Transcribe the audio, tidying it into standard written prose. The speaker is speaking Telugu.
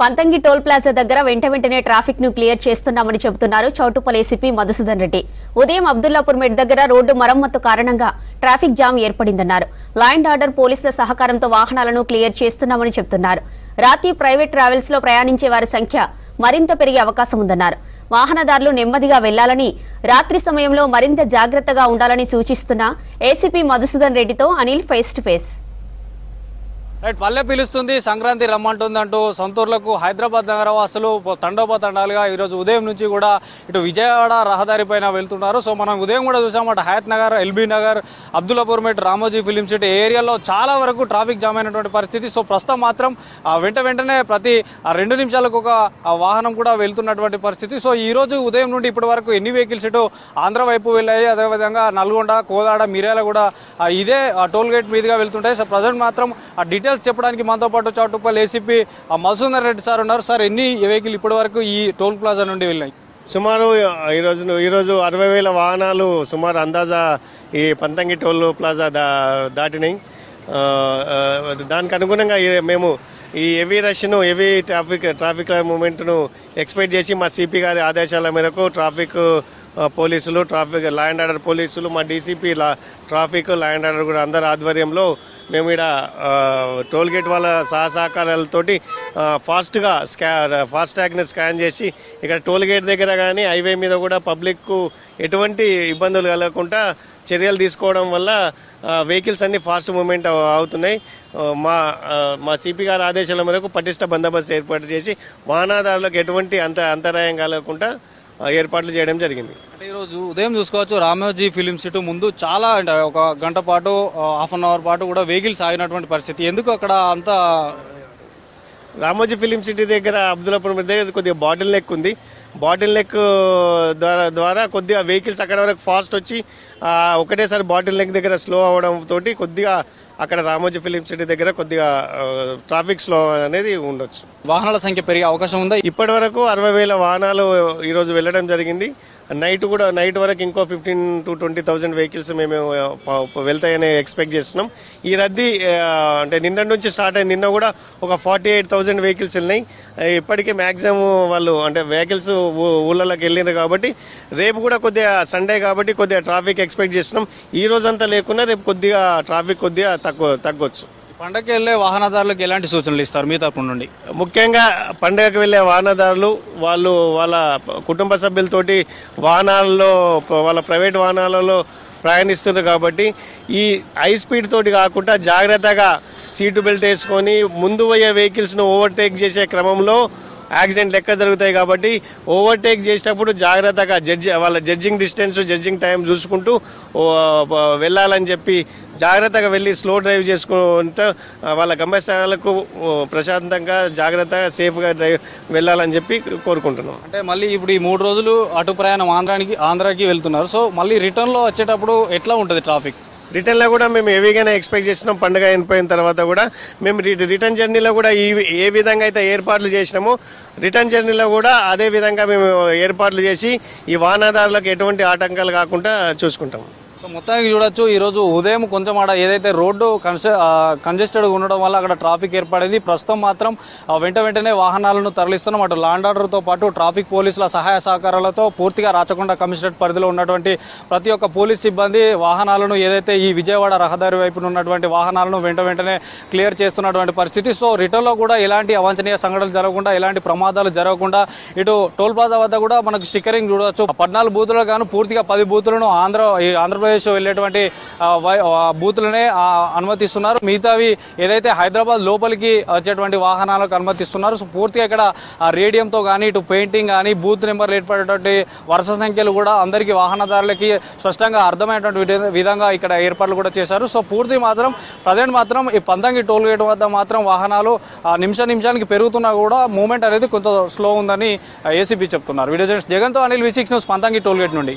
పంతంగి టోల్ ప్లాజా దగ్గర వెంటనే ట్రాఫిక్ ను క్లియర్ చేస్తున్నామని చెబుతున్నారు చౌటుప్పల్ ఏసీపీ మధుసూదన్ రెడ్డి. ఉదయం అబ్దుల్లాపూర్ మెట్ దగ్గర రోడ్డు మరమ్మతు కారణంగా ట్రాఫిక్ జామ్ ఏర్పడిందన్నారు. లా అండ్ ఆర్డర్ పోలీసుల సహకారంతో వాహనాలను క్లియర్ చేస్తున్నామని చెబుతున్నారు. రాత్రి ప్రైవేట్ ట్రావెల్స్ లో ప్రయాణించే వారి సంఖ్య మరింత పెరిగే అవకాశం ఉందన్నారు. వాహనదారులు నెమ్మదిగా వెళ్లాలని, రాత్రి సమయంలో మరింత జాగ్రత్తగా ఉండాలని సూచిస్తున్న ఏసీపీ మధుసూదన్ రెడ్డితో అనిల్ ఫేస్ టు ఫేస్. పల్లె పిలుస్తుంది, సంక్రాంతి రమ్మంటుందంటూ సొంతూర్లకు హైదరాబాద్ నగరవాసులు తండోపతండాలుగా ఈరోజు ఉదయం నుంచి కూడా ఇటు విజయవాడ రహదారి పైన వెళ్తున్నారు. సో మనం ఉదయం కూడా చూసాం, అటు హయత్ నగర్, ఎల్బీ నగర్, అబ్దుల్లాపూర్ మెట్, రామోజీ ఫిలిం సిటీ ఏరియాలో చాలా వరకు ట్రాఫిక్ జామ్ అయినటువంటి పరిస్థితి. సో ప్రస్తుతం మాత్రం వెంటనే ప్రతి 2 నిమిషాలకు ఒక వాహనం కూడా వెళ్తున్నటువంటి పరిస్థితి. సో ఈ రోజు ఉదయం నుండి ఇప్పటి వరకు ఎన్ని వెహికల్స్ ఇటు ఆంధ్ర వైపు వెళ్ళాయి, అదేవిధంగా నల్గొండ, కోదాడ, మిర్యాల కూడా ఇదే టోల్ గేట్ మీదుగా వెళ్తుంటాయి. సో ప్రజెంట్ మాత్రం ఆ డీటెయిల్స్ చెప్పడానికి మనతో పాటు చౌటుప్పల్ ఏసీపీ మధుసూదన్ రెడ్డి సార్ ఉన్నారు. సార్, ఎన్ని వెహికల్ ఇప్పటి వరకు ఈ టోల్ ప్లాజా నుండి వెళ్ళాయి? సుమారు ఈరోజు 60,000 వాహనాలు సుమారు అందాజా ఈ పంతంగి టోల్ ప్లాజా దాటినాయి. దానికి అనుగుణంగా మేము ఈ హెవీ రష్ను, హెవీ ట్రాఫిక్ మూమెంట్ను ఎక్స్పెక్ట్ చేసి మా సిపి గారి ఆదేశాల మేరకు ట్రాఫిక్ పోలీసులు, ట్రాఫిక్ లా అండ్ ఆర్డర్ పోలీసులు, మా DCP traffic law and order కూడా అందరి ఆధ్వర్యంలో మేము ఇక్కడ టోల్ గేట్ వాళ్ళ సహకారాలతోటి ఫాస్టాగ్ని స్కాన్ చేసి ఇక్కడ టోల్ గేట్ దగ్గర కానీ హైవే మీద కూడా పబ్లిక్కు ఎటువంటి ఇబ్బందులు కలగకుండా చర్యలు తీసుకోవడం వల్ల వెహికల్స్ అన్ని ఫాస్ట్ మూవ్మెంట్ అవుతున్నాయి. మా సిపి గారి ఆదేశాల మేరకు పటిష్ట బందోబస్తు ఏర్పాటు చేసి వాహనదారులకు ఎటువంటి అంతరాయం కలగకుండా ఏర్పాట్లు చేయడం జరిగింది. అంటే ఈరోజు ఉదయం చూసుకోవచ్చు, రామోజీ ఫిలిం సిటీ ముందు చాలా అంటే ఒక గంట పాటు, హాఫ్ అన్ అవర్ పాటు కూడా వెహికల్స్ ఆగినటువంటి పరిస్థితి. ఎందుకు అక్కడ అంత? రామోజీ ఫిలిం సిటీ దగ్గర అబ్దుల్లాపూర్ దగ్గర కొద్దిగా బాటిల్ నెక్ ఉంది. బాటిల్ నెక్ ద్వారా కొద్దిగా వెహికల్స్ అక్కడ వరకు ఫాస్ట్ వచ్చి ఒకటేసారి బాటిల్ నెక్ దగ్గర స్లో అవడం తోటి కొద్దిగా అక్కడ రామోజీ ఫిలిం సిటీ దగ్గర కొద్దిగా ట్రాఫిక్ స్లో అనేది ఉండొచ్చు. వాహనాల సంఖ్య పెరిగే అవకాశం ఉందా? ఇప్పటి వరకు 60,000 వాహనాలు ఈరోజు వెళ్ళడం జరిగింది. నైట్ వరకు ఇంకో 15,000 to 20,000 వెహికల్స్ మేము వెళ్తాయని ఎక్స్పెక్ట్ చేస్తున్నాం. ఈ రద్దీ అంటే నిన్న నుంచి స్టార్ట్ అయింది. నిన్న కూడా ఒక 48,000 వెహికల్స్ వెళ్ళినాయి. ఇప్పటికే మ్యాక్సిమం వాళ్ళు అంటే వెహికల్స్ ఊళ్ళలోకి వెళ్ళినారు కాబట్టి రేపు కూడా కొద్దిగా సండే కాబట్టి కొద్దిగా ట్రాఫిక్ ఎక్స్పెక్ట్ చేస్తున్నాం. ఈ రోజంతా లేకున్నా రేపు కొద్దిగా ట్రాఫిక్ కొద్దిగా తగ్గొచ్చు. పండగకి వెళ్ళే వాహనదారులకు ఎలాంటి సూచనలు ఇస్తారు మీ తరపు నుండి? ముఖ్యంగా పండగకి వెళ్ళే వాహనదారులు వాళ్ళ కుటుంబ సభ్యులతోటి వాళ్ళ ప్రైవేట్ వాహనాలలో ప్రయాణిస్తున్నారు కాబట్టి ఈ హై స్పీడ్ తోటి కాకుండా జాగ్రత్తగా సీటు బెల్ట్ వేసుకొని ముందు పోయే వెహికల్స్ను ఓవర్టేక్ చేసే క్రమంలో యాక్సిడెంట్ లెక్క జరుగుతాయి. కాబట్టి ఓవర్టేక్ చేసేటప్పుడు జాగ్రత్తగా వాళ్ళ జడ్జింగ్ డిస్టెన్స్, జడ్జింగ్ టైం చూసుకుంటూ వెళ్ళాలని చెప్పి జాగ్రత్తగా వెళ్ళి స్లో డ్రైవ్ చేసుకుంటూ వాళ్ళ గమ్యస్థానాలకు ప్రశాంతంగా, జాగ్రత్తగా, సేఫ్గా వెళ్ళాలని చెప్పి కోరుకుంటున్నాం. అంటే మళ్ళీ ఇప్పుడు ఈ 3 రోజులు అటు ప్రయాణం ఆంధ్రాకి వెళ్తున్నారు. సో మళ్ళీ రిటర్న్లో వచ్చేటప్పుడు ఎట్లా ఉంటుంది ట్రాఫిక్? రిటర్న్లో కూడా మేము హెవీగానే ఎక్స్పెక్ట్ చేసినాం. పండుగ అయిపోయిన తర్వాత కూడా మేము రిటర్న్ జర్నీలో కూడా ఏ విధంగా అయితే ఏర్పాట్లు చేసినామో రిటర్న్ జర్నీలో కూడా అదే విధంగా మేము ఏర్పాట్లు చేసి ఈ వాహనదారులకు ఎటువంటి ఆటంకాలు కాకుండా చూసుకుంటాం. సో మొత్తానికి చూడొచ్చు, ఈరోజు ఉదయం కొంచెం ఏదైతే రోడ్డు కంజెస్టెడ్ ఉండడం వల్ల అక్కడ ట్రాఫిక్ ఏర్పడింది. ప్రస్తుతం మాత్రం వెంటనే వాహనాలను తరలిస్తున్నాం. అటు లా అండ్ ఆర్డర్తో పాటు ట్రాఫిక్ పోలీసుల సహాయ సహకారాలతో పూర్తిగా రాచకొండ కమిషనరేట్ పరిధిలో ఉన్నటువంటి ప్రతి ఒక్క పోలీస్ సిబ్బంది వాహనాలను ఏదైతే ఈ విజయవాడ రహదారి వైపున ఉన్నటువంటి వాహనాలను వెంటనే క్లియర్ చేస్తున్నటువంటి పరిస్థితి. సో రిటర్న్లో కూడా ఎలాంటి అవాంఛనీయ సంఘటనలు జరగకుండా, ఎలాంటి ప్రమాదాలు జరగకుండా ఇటు టోల్ ప్లాజా వద్ద కూడా మనకు స్టిక్కరింగ్ చూడవచ్చు. 14 బూతులు గాను పూర్తిగా 10 బూతులను ఆంధ్రప్రదేశ్ వెళ్ళేటువంటి బూతులనే అనుమతిస్తున్నారు. మిగతావి ఏదైతే హైదరాబాద్ లోపలికి వచ్చేటువంటి వాహనాలకు అనుమతిస్తున్నారు. సో పూర్తిగా ఇక్కడ రేడియంతో కానీ, ఇటు పెయింటింగ్ కానీ, బూత్ నెంబర్లు ఏర్పడేటువంటి వరుస సంఖ్యలు కూడా అందరికీ వాహనదారులకి స్పష్టంగా అర్థమయ్యేటువంటి విధంగా ఇక్కడ ఏర్పాట్లు కూడా చేశారు. సో పూర్తి మాత్రం ప్రజెంట్ మాత్రం ఈ పంతంగి టోల్ గేట్ వద్ద మాత్రం వాహనాలు నిమిషానికి పెరుగుతున్నా కూడా మూవ్మెంట్ అనేది కొంత స్లో ఉందని ఏసీపీ చెప్తున్నారు. వీడియో జర్నలిస్ట్ జగన్తో Anil, V6 news, Panthangi toll gate నుండి.